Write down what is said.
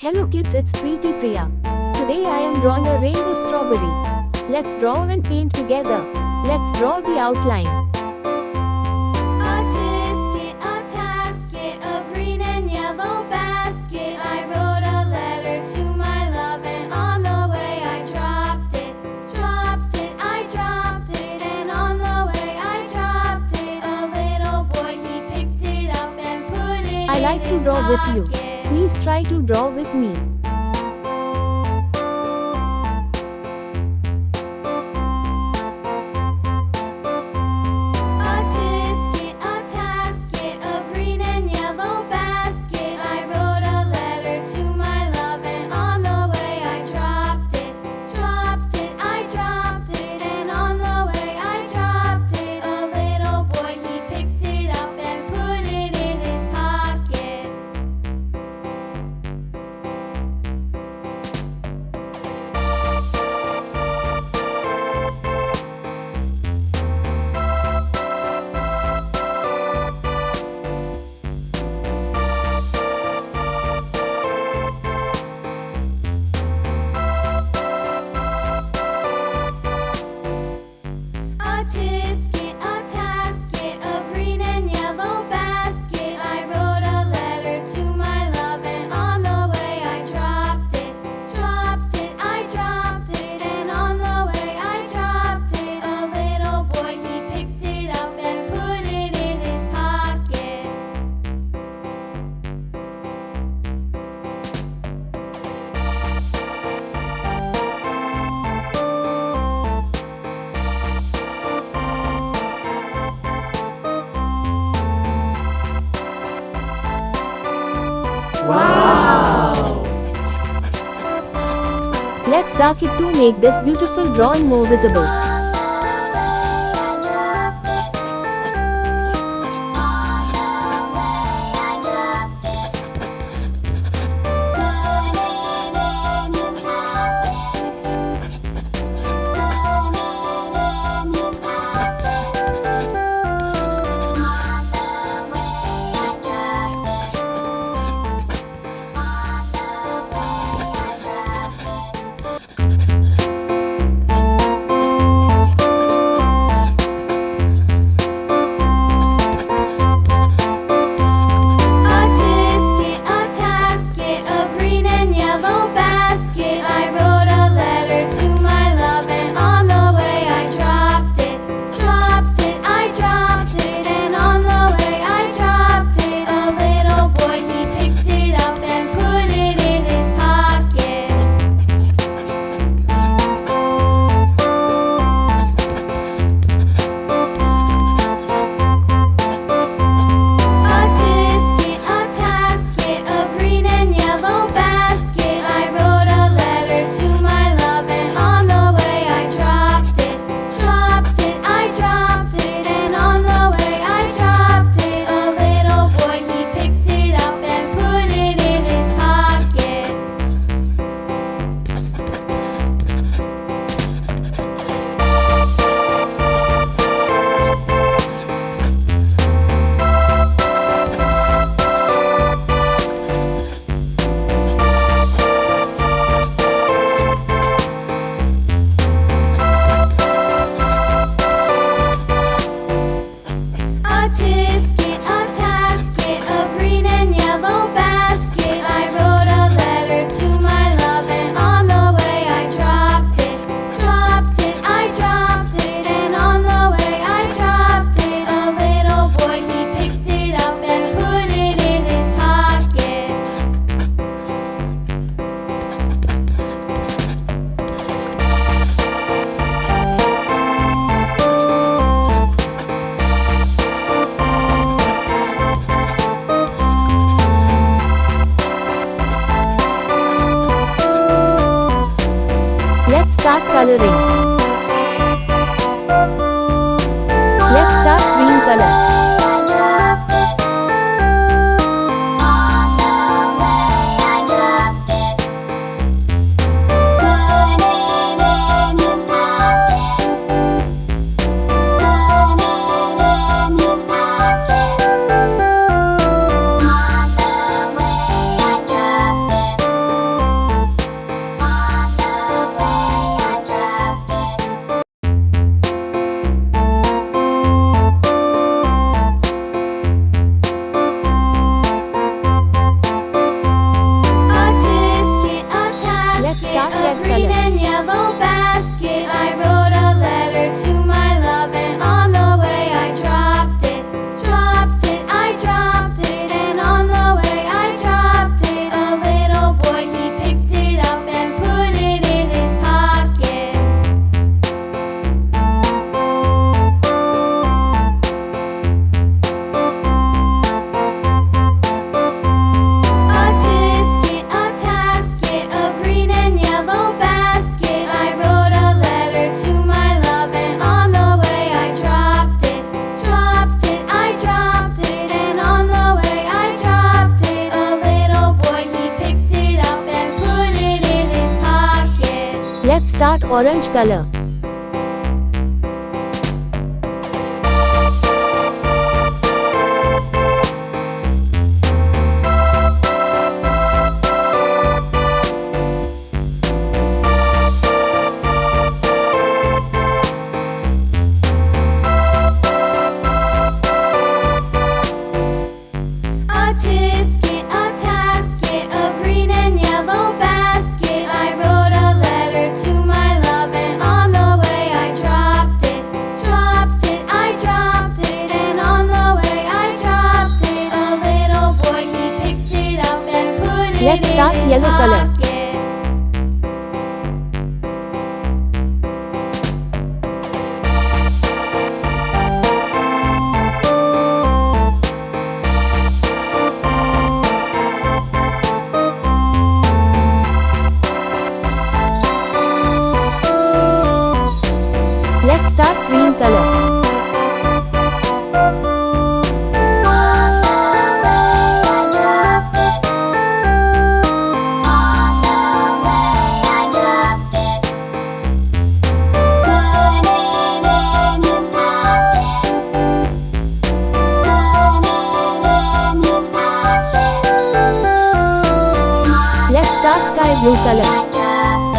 Hello kids, it's Priti Priya. Today I am drawing a rainbow strawberry. Let's draw and paint together. Let's draw the outline. A tisket, a tasket, a green and yellow basket. I wrote a letter to my love, and on the way I dropped it. I dropped it, and on the way I dropped it. A little boy, he picked it up and put it I like in to his draw with you. pocket. Please try to draw with me. A tisket, a tasket, a green and yellow basket. I wrote a letter to my love, and on the way I dropped it. I dropped it, and on the way I dropped it. A little boy, he picked it up and put it in his pocket. A tisket, a tasket, a green and yellow basket. I wrote a letter to my love, and on the way I dropped it. I dropped it, and on the way I dropped it. A little boy, he picked it up and put it in his pocket. Let's dark it to make this beautiful drawing more visible. A tisket, a tasket, a green and yellow basket. I wrote a letter to my love, and on the way I dropped it. I dropped it, and on the way I dropped it. A little boy, he picked it up and put it in his pocket. A tisket, a tasket, a green and yellow basket. I wrote a letter to my love, and on the way I dropped it. I dropped it, and on the way I dropped it. A little boy, he picked it up and put it in his pocket. A tisket, a tasket, a green and yellow basket. I wrote a letter to my love, and on the way I dropped it. I dropped it, and on the way I dropped it. A little boy, he picked it up and put it in his pocket. Let's start coloring. Let's start green color. Let's start orange color. A tisket, a tasket, a green and yellow basket. I wrote a letter to my love, and on the way I dropped it. Dropped it, I dropped it, and on the way I dropped it. A little boy, he picked it up and put it Let's start in his yellow color. pocket. Let's start green color. On the way I dropped it. On the way I dropped it. Put it in his pocket. Put it in his pocket. Let's start sky blue color. I dropped